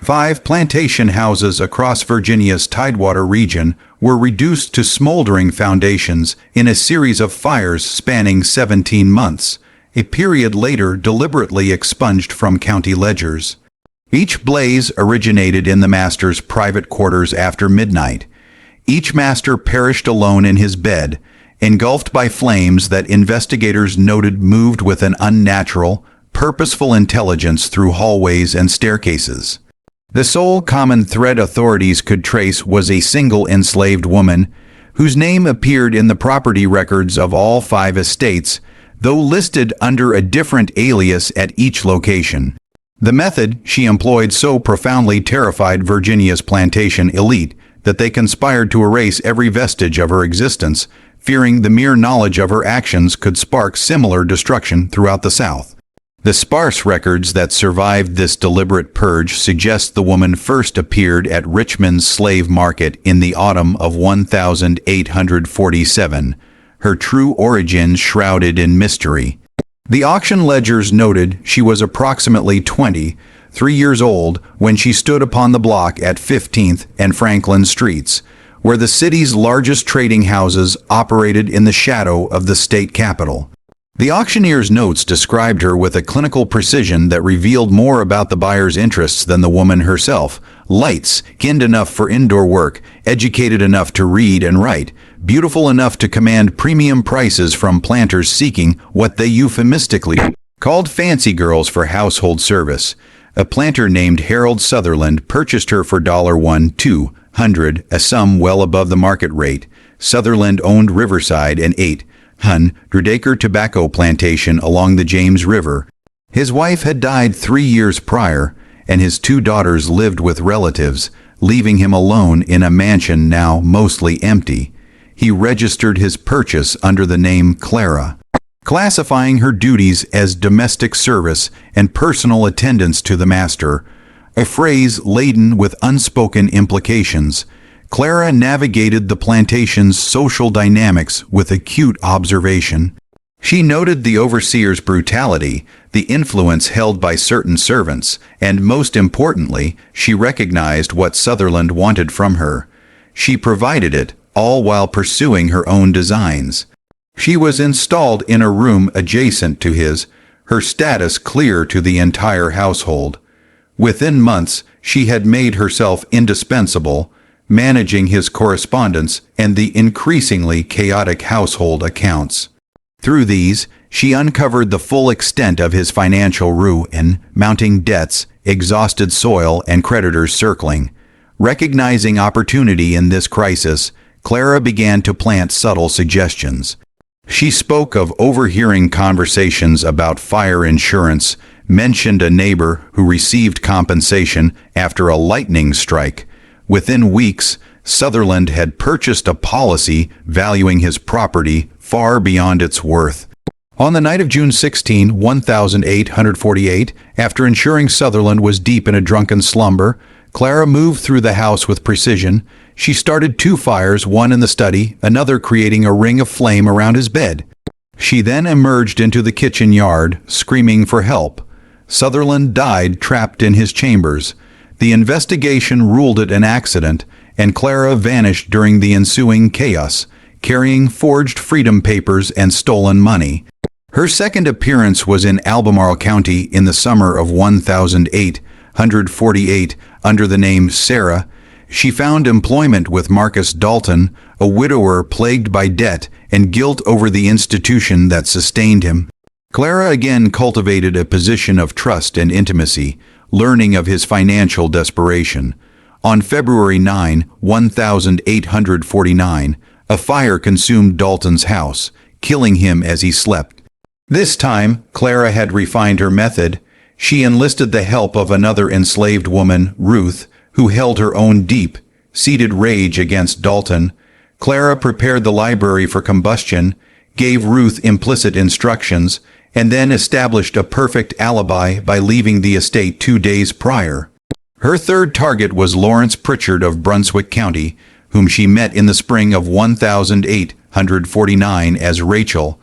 5 plantation houses across Virginia's Tidewater region were reduced to smoldering foundations in a series of fires spanning 17 months, a period later deliberately expunged from county ledgers. Each blaze originated in the master's private quarters after midnight. Each master perished alone in his bed, engulfed by flames that investigators noted moved with an unnatural, purposeful intelligence through hallways and staircases. The sole common thread authorities could trace was a single enslaved woman, whose name appeared in the property records of all 5 estates, though listed under a different alias at each location. The method she employed so profoundly terrified Virginia's plantation elite that they conspired to erase every vestige of her existence, fearing the mere knowledge of her actions could spark similar destruction throughout the South. The sparse records that survived this deliberate purge suggest the woman first appeared at Richmond's slave market in the autumn of 1847, her true origins shrouded in mystery. The auction ledgers noted she was approximately 23 years old when she stood upon the block at 15th and Franklin Streets, where the city's largest trading houses operated in the shadow of the state capitol. The auctioneer's notes described her with a clinical precision that revealed more about the buyer's interests than the woman herself. Light-skinned enough for indoor work, educated enough to read and write, beautiful enough to command premium prices from planters seeking what they euphemistically called fancy girls for household service. A planter named Harold Sutherland purchased her for $1,200, a sum well above the market rate. Sutherland owned Riverside and 800-acre tobacco plantation along the James River. His wife had died 3 years prior, and his 2 daughters lived with relatives, leaving him alone in a mansion now mostly empty. He registered his purchase under the name Clara, classifying her duties as domestic service and personal attendance to the master, a phrase laden with unspoken implications. Clara navigated the plantation's social dynamics with acute observation. She noted the overseer's brutality, the influence held by certain servants, and most importantly, she recognized what Sutherland wanted from her. She provided it, all while pursuing her own designs. She was installed in a room adjacent to his, her status clear to the entire household. Within months, she had made herself indispensable, managing his correspondence and the increasingly chaotic household accounts. Through these, she uncovered the full extent of his financial ruin, mounting debts, exhausted soil, and creditors circling. Recognizing opportunity in this crisis, Clara began to plant subtle suggestions. She spoke of overhearing conversations about fire insurance, mentioned a neighbor who received compensation after a lightning strike. Within weeks, Sutherland had purchased a policy valuing his property far beyond its worth. On the night of June 16, 1848, after ensuring Sutherland was deep in a drunken slumber, Clara moved through the house with precision. She started 2 fires, one in the study, another creating a ring of flame around his bed. She then emerged into the kitchen yard, screaming for help. Sutherland died trapped in his chambers. The investigation ruled it an accident, and Clara vanished during the ensuing chaos, carrying forged freedom papers and stolen money. Her second appearance was in Albemarle County in the summer of 1848 under the name Sarah. She found employment with Marcus Dalton, a widower plagued by debt and guilt over the institution that sustained him. Clara again cultivated a position of trust and intimacy, learning of his financial desperation. On February 9, 1849, a fire consumed Dalton's house, killing him as he slept. This time, Clara had refined her method. She enlisted the help of another enslaved woman, Ruth, who held her own deep-seated rage against Dalton. Clara prepared the library for combustion, gave Ruth implicit instructions, and then established a perfect alibi by leaving the estate 2 days prior. Her third target was Lawrence Pritchard of Brunswick County, whom she met in the spring of 1849 as Rachel.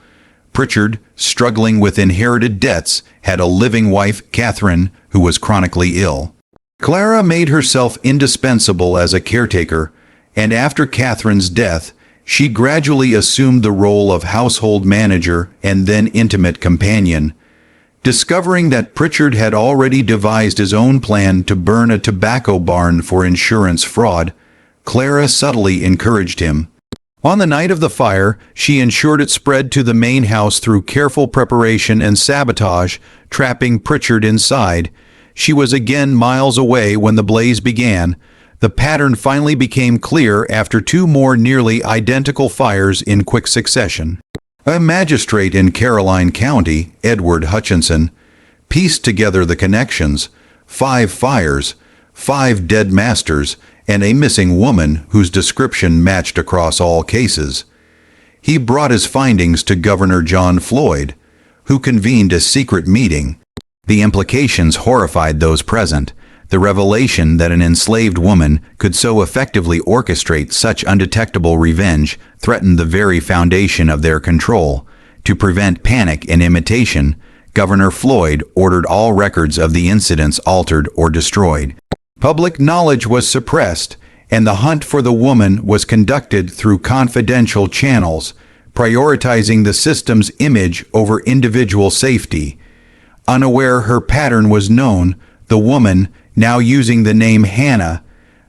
Pritchard, struggling with inherited debts, had a living wife, Catherine, who was chronically ill. Clara made herself indispensable as a caretaker, and after Catherine's death, she gradually assumed the role of household manager and then intimate companion. Discovering that Pritchard had already devised his own plan to burn a tobacco barn for insurance fraud, Clara subtly encouraged him. On the night of the fire, she ensured it spread to the main house through careful preparation and sabotage, trapping Pritchard inside. She was again miles away when the blaze began. The pattern finally became clear after two more nearly identical fires in quick succession. A magistrate in Caroline County, Edward Hutchinson, pieced together the connections: 5 fires, 5 dead masters, and a missing woman whose description matched across all cases. He brought his findings to Governor John Floyd, who convened a secret meeting. The implications horrified those present. The revelation that an enslaved woman could so effectively orchestrate such undetectable revenge threatened the very foundation of their control. To prevent panic and imitation, Governor Floyd ordered all records of the incidents altered or destroyed. Public knowledge was suppressed, and the hunt for the woman was conducted through confidential channels, prioritizing the system's image over individual safety. Unaware her pattern was known, the woman, now using the name Hannah,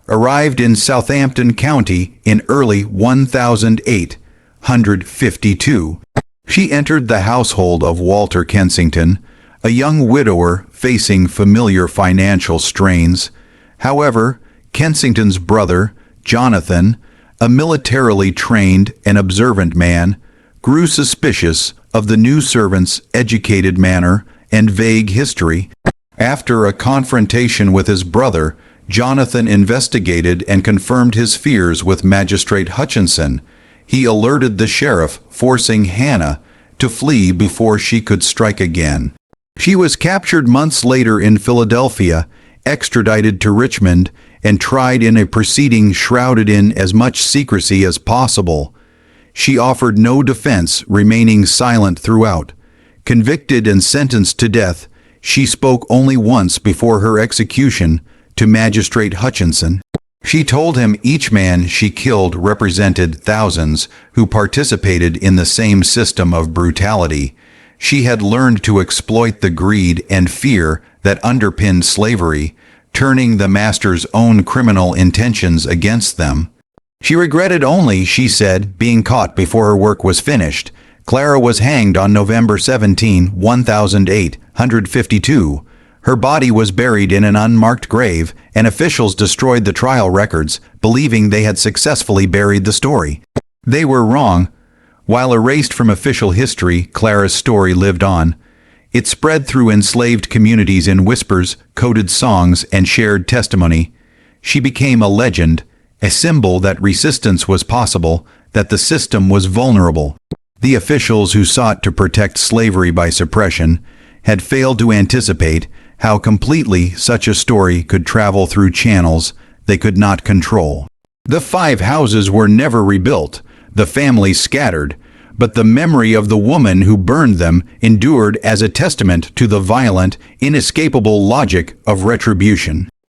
arrived in Southampton County in early 1852. She entered the household of Walter Kensington, a young widower facing familiar financial strains. However, Kensington's brother, Jonathan, a militarily trained and observant man, grew suspicious of the new servant's educated manner and vague history. After a confrontation with his brother, Jonathan investigated and confirmed his fears with Magistrate Hutchinson. He alerted the sheriff, forcing Hannah to flee before she could strike again. She was captured months later in Philadelphia, extradited to Richmond, and tried in a proceeding shrouded in as much secrecy as possible. She offered no defense, remaining silent throughout. Convicted and sentenced to death, she spoke only once before her execution to Magistrate Hutchinson. She told him each man she killed represented thousands who participated in the same system of brutality. She had learned to exploit the greed and fear that underpinned slavery, turning the master's own criminal intentions against them. She regretted only, she said, being caught before her work was finished. Clara was hanged on November 17, 1852. Her body was buried in an unmarked grave, and officials destroyed the trial records, believing they had successfully buried the story. They were wrong. While erased from official history, Clara's story lived on. It spread through enslaved communities in whispers, coded songs, and shared testimony. She became a legend, a symbol that resistance was possible, that the system was vulnerable. The officials who sought to protect slavery by suppression had failed to anticipate how completely such a story could travel through channels they could not control. The 5 houses were never rebuilt, the families scattered, but the memory of the woman who burned them endured as a testament to the violent, inescapable logic of retribution.